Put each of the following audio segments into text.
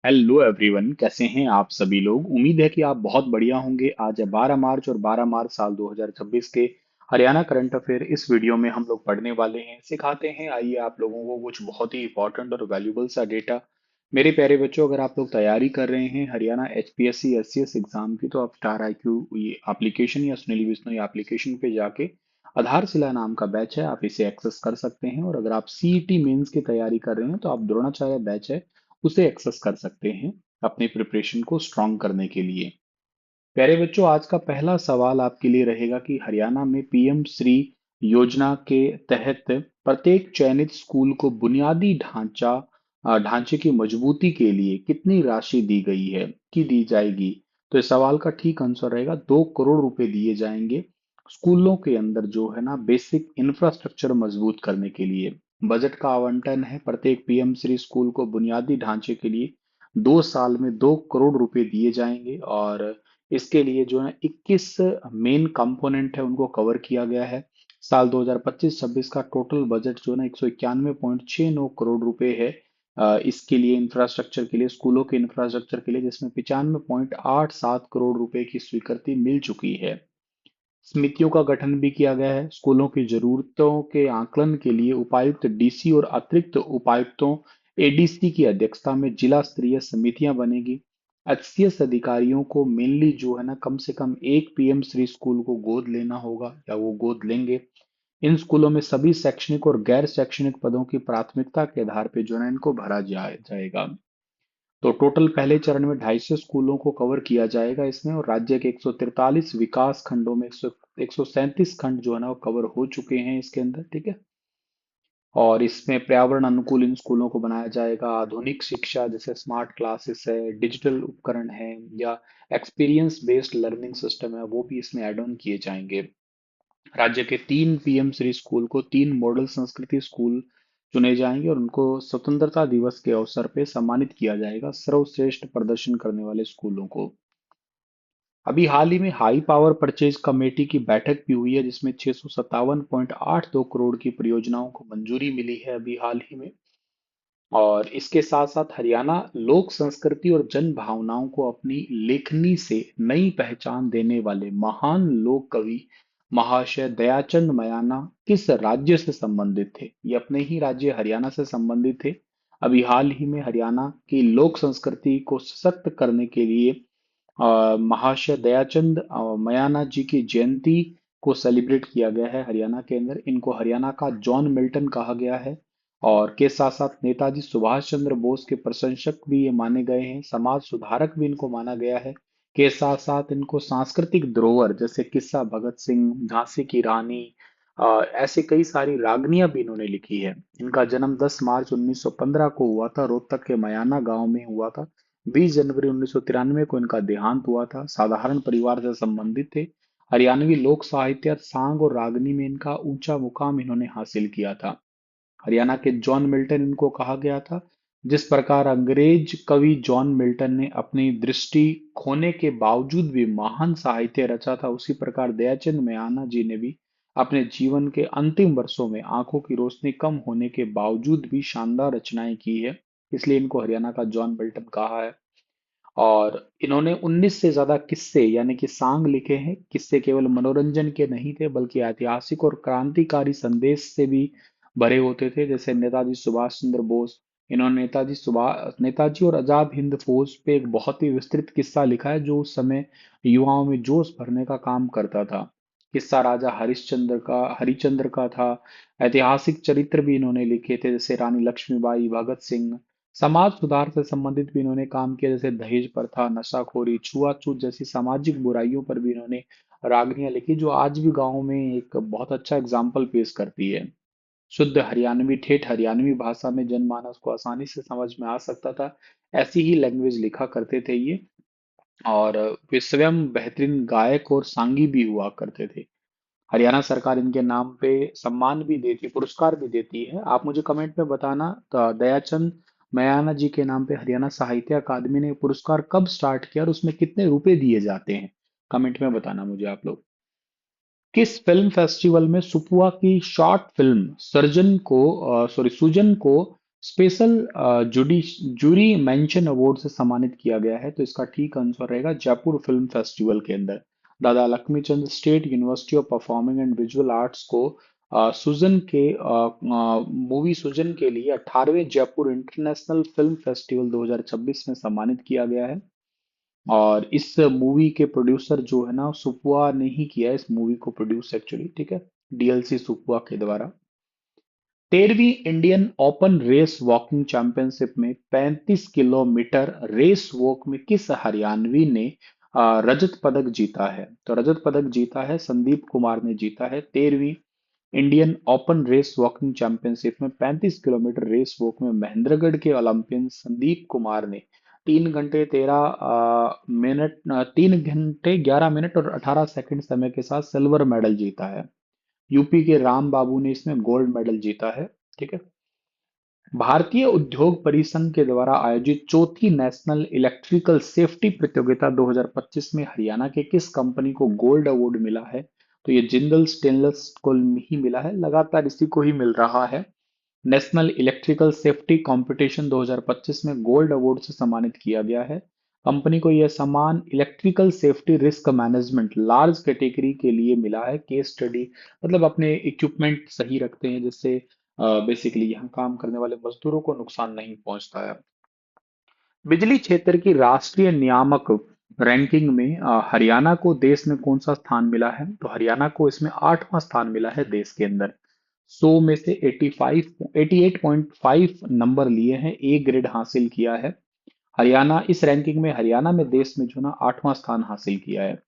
Hello everyone, कैसे हैं आप सभी लोग। उम्मीद है कि आप बहुत बढ़िया होंगे। आज है 12 मार्च और 12 मार्च साल 2026 के हरियाणा करंट अफेयर। इस वीडियो में हम लोग पढ़ने वाले हैं, सिखाते हैं। आइए आप लोगों को कुछ बहुत ही इंपॉर्टेंट और वैल्यूबल सा डेटा। मेरे प्यारे बच्चों, अगर आप लोग तैयारी कर रहे हैं हरियाणा एचपीएससी एससीएस एग्जाम की, तो आप स्टार आईक्यू ये एप्लीकेशन या सुनील बिश्नोई एप्लीकेशन पे जाके आधारशिला नाम का बैच है, आप इसे एक्सेस कर सकते हैं। और अगर आप सीईटी मेंस की तैयारी कर रहे हैं तो आप द्रोणाचार्य बैच है, उसे एक्सेस कर सकते हैं अपनी प्रिपरेशन को स्ट्रांग करने के लिए। प्यारे बच्चों, आज का पहला सवाल आपके लिए रहेगा कि हरियाणा में पीएम श्री योजना के तहत प्रत्येक चयनित स्कूल को बुनियादी ढांचे की मजबूती के लिए कितनी राशि दी गई है कि दी जाएगी। तो इस सवाल का ठीक आंसर रहेगा 2 करोड़ रुपए दिए जाएंगे स्कूलों के अंदर, जो है ना, बेसिक इंफ्रास्ट्रक्चर मजबूत करने के लिए। बजट का आवंटन है प्रत्येक पीएम श्री स्कूल को बुनियादी ढांचे के लिए 2 साल में 2 करोड़ रुपए दिए जाएंगे। और इसके लिए जो है 21 मेन कंपोनेंट है, उनको कवर किया गया है। साल 2025-26 का टोटल बजट जो है ना 191.69 करोड़ रुपए है। इसके लिए इंफ्रास्ट्रक्चर के लिए, स्कूलों के इंफ्रास्ट्रक्चर के लिए, जिसमें 95.87 करोड़ रुपए की स्वीकृति मिल चुकी है। समितियों का गठन भी किया गया है। स्कूलों की जरूरतों के आकलन के लिए उपायुक्त डीसी और अतिरिक्त उपायुक्तों एडीसी की अध्यक्षता में जिला स्तरीय समितियां बनेगी। एचसीएस अधिकारियों को मेनली जो है ना, कम से कम एक पीएम श्री स्कूल को गोद लेना होगा या वो गोद लेंगे। इन स्कूलों में सभी शैक्षणिक और गैर शैक्षणिक पदों की प्राथमिकता के आधार पर जो है ना, इनको भरा जाएगा। तो टोटल पहले चरण में 250 स्कूलों को कवर किया जाएगा इसमें। और राज्य के 143 विकास खंडों में 137 खंड जो है ना, वो कवर हो चुके हैं इसके अंदर। ठीक है। और इसमें पर्यावरण अनुकूल इन स्कूलों को बनाया जाएगा। आधुनिक शिक्षा जैसे स्मार्ट क्लासेस है, डिजिटल उपकरण है, या एक्सपीरियंस बेस्ड लर्निंग सिस्टम है, वो भी इसमें ऐड ऑन किए जाएंगे। राज्य के 3 पीएम श्री स्कूल को 3 मॉडल संस्कृति स्कूल चुने जाएंगे और उनको स्वतंत्रता दिवस के अवसर पे सम्मानित किया जाएगा, सर्वश्रेष्ठ प्रदर्शन करने वाले स्कूलों को। अभी हाल ही में हाई पावर परचेज कमेटी की बैठक भी हुई है, जिसमें 657.82 करोड़ की परियोजनाओं को मंजूरी मिली है अभी हाल ही में। और इसके साथ साथ हरियाणा लोक संस्कृति और जन भावनाओं को अपनी लेखनी से नई पहचान देने वाले महान लोक कवि महाशय दयाचंद मयाना किस राज्य से संबंधित थे। ये अपने ही राज्य हरियाणा से संबंधित थे। अभी हाल ही में हरियाणा की लोक संस्कृति को सशक्त करने के लिए महाशय दयाचंद मयाना जी की जयंती को सेलिब्रेट किया गया है हरियाणा के अंदर। इनको हरियाणा का जॉन मिल्टन कहा गया है। और के साथ साथ नेताजी सुभाष चंद्र बोस के प्रशंसक भी ये माने गए हैं, समाज सुधारक भी इनको माना गया है। के साथ साथ इनको सांस्कृतिक धरोहर जैसे किस्सा भगत सिंह, झांसी की रानी, ऐसे कई सारी रागनियां भी इन्होंने लिखी है। इनका जन्म 10 मार्च 1915 को हुआ था, रोहतक के मयाना गांव में हुआ था। 20 जनवरी 1993 को इनका देहांत हुआ था। साधारण परिवार से संबंधित थे। हरियाणवी लोक साहित्य, सांग और रागनी में इनका ऊंचा मुकाम इन्होंने हासिल किया था। हरियाणा के जॉन मिल्टन इनको कहा गया था। जिस प्रकार अंग्रेज कवि जॉन मिल्टन ने अपनी दृष्टि खोने के बावजूद भी महान साहित्य रचा था, उसी प्रकार दयाचंद मयाना जी ने भी अपने जीवन के अंतिम वर्षों में आंखों की रोशनी कम होने के बावजूद भी शानदार रचनाएं की है। इसलिए इनको हरियाणा का जॉन मिल्टन कहा है। और इन्होंने 19 से ज्यादा किस्से यानी कि सांग लिखे हैं। किस्से केवल मनोरंजन के नहीं थे, बल्कि ऐतिहासिक और क्रांतिकारी संदेश से भी भरे होते थे। जैसे नेताजी सुभाष चंद्र बोस, इन्होंने नेताजी और आजाद हिंद फौज पे एक बहुत ही विस्तृत किस्सा लिखा है, जो उस समय युवाओं में जोश भरने का काम करता था। किस्सा राजा हरिश्चंद्र का था। ऐतिहासिक चरित्र भी इन्होंने लिखे थे, जैसे रानी लक्ष्मीबाई, भगत सिंह। समाज सुधार से संबंधित भी इन्होंने काम किया, जैसे दहेज प्रथा, नशाखोरी, छुआछूत जैसी सामाजिक बुराइयों पर भी इन्होंने रागनियां लिखी, जो आज भी गाँव में एक बहुत अच्छा एग्जाम्पल पेश करती है। शुद्ध हरियाणवी, ठेठ हरियाणवी भाषा में जनमानस को आसानी से समझ में आ सकता था, ऐसी ही लैंग्वेज लिखा करते थे ये। और वे स्वयं बेहतरीन गायक और सांगी भी हुआ करते थे। हरियाणा सरकार इनके नाम पे सम्मान भी देती, पुरस्कार भी देती है। आप मुझे कमेंट में बताना, दयाचंद मयाना जी के नाम पे हरियाणा साहित्य अकादमी ने पुरस्कार कब स्टार्ट किया और उसमें कितने रुपए दिए जाते हैं। कमेंट में बताना मुझे आप लोग। किस फिल्म फेस्टिवल में सुपुआ की शॉर्ट फिल्म सर्जन को सॉरी सुजन को स्पेशल जुडी जूरी मेंशन अवार्ड से सम्मानित किया गया है, तो इसका ठीक आंसर रहेगा जयपुर फिल्म फेस्टिवल के अंदर। दादा Laxmichand state university of performing and visual arts को सुजन के मूवी सुजन के लिए 18वें जयपुर इंटरनेशनल फिल्म फेस्टिवल 2026 में सम्मानित किया गया है। और इस मूवी के प्रोड्यूसर जो है ना, सुपुआ ने ही किया है इस मूवी को प्रोड्यूस एक्चुअली, ठीक है, डीएलसी सुपुआ के द्वारा। 13वीं Indian open race walking championship में 35 किलोमीटर रेस वॉक में किस हरियाणवी ने रजत पदक जीता है? तो रजत पदक जीता है, संदीप कुमार ने जीता है 13वीं Indian open race walking championship में 35 किलोमीटर रेस वॉक में महेंद्रगढ़ के ओलंपियन संदीप कुमार ने 3 घंटे और 18 सेकंड समय के साथ सिल्वर मेडल जीता है। यूपी के राम बाबू ने इसमें गोल्ड मेडल जीता है। ठीक है। भारतीय उद्योग परिसंघ के द्वारा आयोजित चौथी नेशनल इलेक्ट्रिकल सेफ्टी प्रतियोगिता 2025 में हरियाणा के किस कंपनी को गोल्ड अवार्ड मिला है? तो ये जिंदल स्टेनलेस को ही मिला है, लगातार इसी को ही मिल रहा है। नेशनल इलेक्ट्रिकल सेफ्टी कंपटीशन 2025 में गोल्ड अवार्ड से सम्मानित किया गया है। कंपनी को यह सम्मान electrical safety risk management large category के लिए मिला है। केस स्टडी मतलब अपने इक्विपमेंट सही रखते हैं, जिससे बेसिकली यहाँ काम करने वाले मजदूरों को नुकसान नहीं पहुंचता है। बिजली क्षेत्र की राष्ट्रीय नियामक रैंकिंग में हरियाणा को देश में कौन सा स्थान मिला है? तो हरियाणा को इसमें 8वां स्थान मिला है देश के अंदर। 100 में से 88.5 नंबर लिए हैं, ए ग्रेड हासिल किया है। हरियाणा इस रैंकिंग में, हरियाणा में देश में जो ना 8वां स्थान हासिल किया है।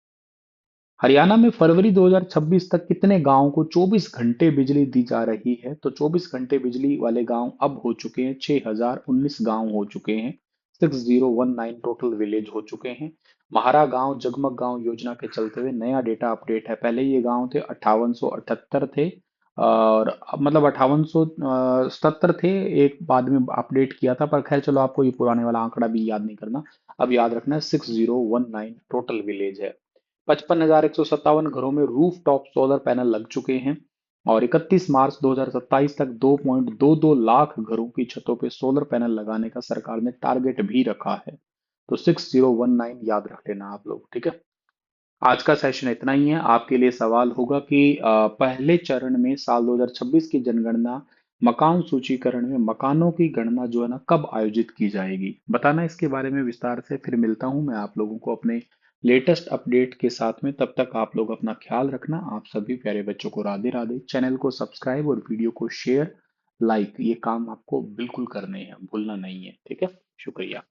हरियाणा में फरवरी 2026 तक कितने गांवों को 24 घंटे बिजली दी जा रही है? तो 24 घंटे बिजली वाले गांव अब हो चुके हैं 6019 गांव हो चुके हैं। 6019 टोटल विलेज हो चुके हैं। महारा गांव जगमग गांव योजना के चलते हुए नया डेटा अपडेट है। पहले ये गांव थे 5878 थे, और मतलब 5877 थे, एक बाद में अपडेट किया था, पर खैर चलो, आपको ये पुराने वाला आंकड़ा भी याद नहीं करना। अब याद रखना है 6019 टोटल विलेज है। 55,157 घरों में रूफ टॉप सोलर पैनल लग चुके हैं। और 31 मार्च 2027 तक 2.22 लाख घरों की छतों पे सोलर पैनल लगाने का सरकार ने टारगेट भी रखा है। तो 6019 याद रख लेना आप लोग, ठीक है। आज का सेशन इतना ही है। आपके लिए सवाल होगा कि पहले चरण में साल 2026 की जनगणना मकान सूचीकरण में मकानों की गणना जो है ना, कब आयोजित की जाएगी, बताना इसके बारे में विस्तार से। फिर मिलता हूं मैं आप लोगों को अपने लेटेस्ट अपडेट के साथ में। तब तक आप लोग अपना ख्याल रखना। आप सभी प्यारे बच्चों को राधे राधे। चैनल को सब्सक्राइब और वीडियो को शेयर, लाइक, ये काम आपको बिल्कुल करने हैं, भूलना नहीं है, ठीक है। शुक्रिया।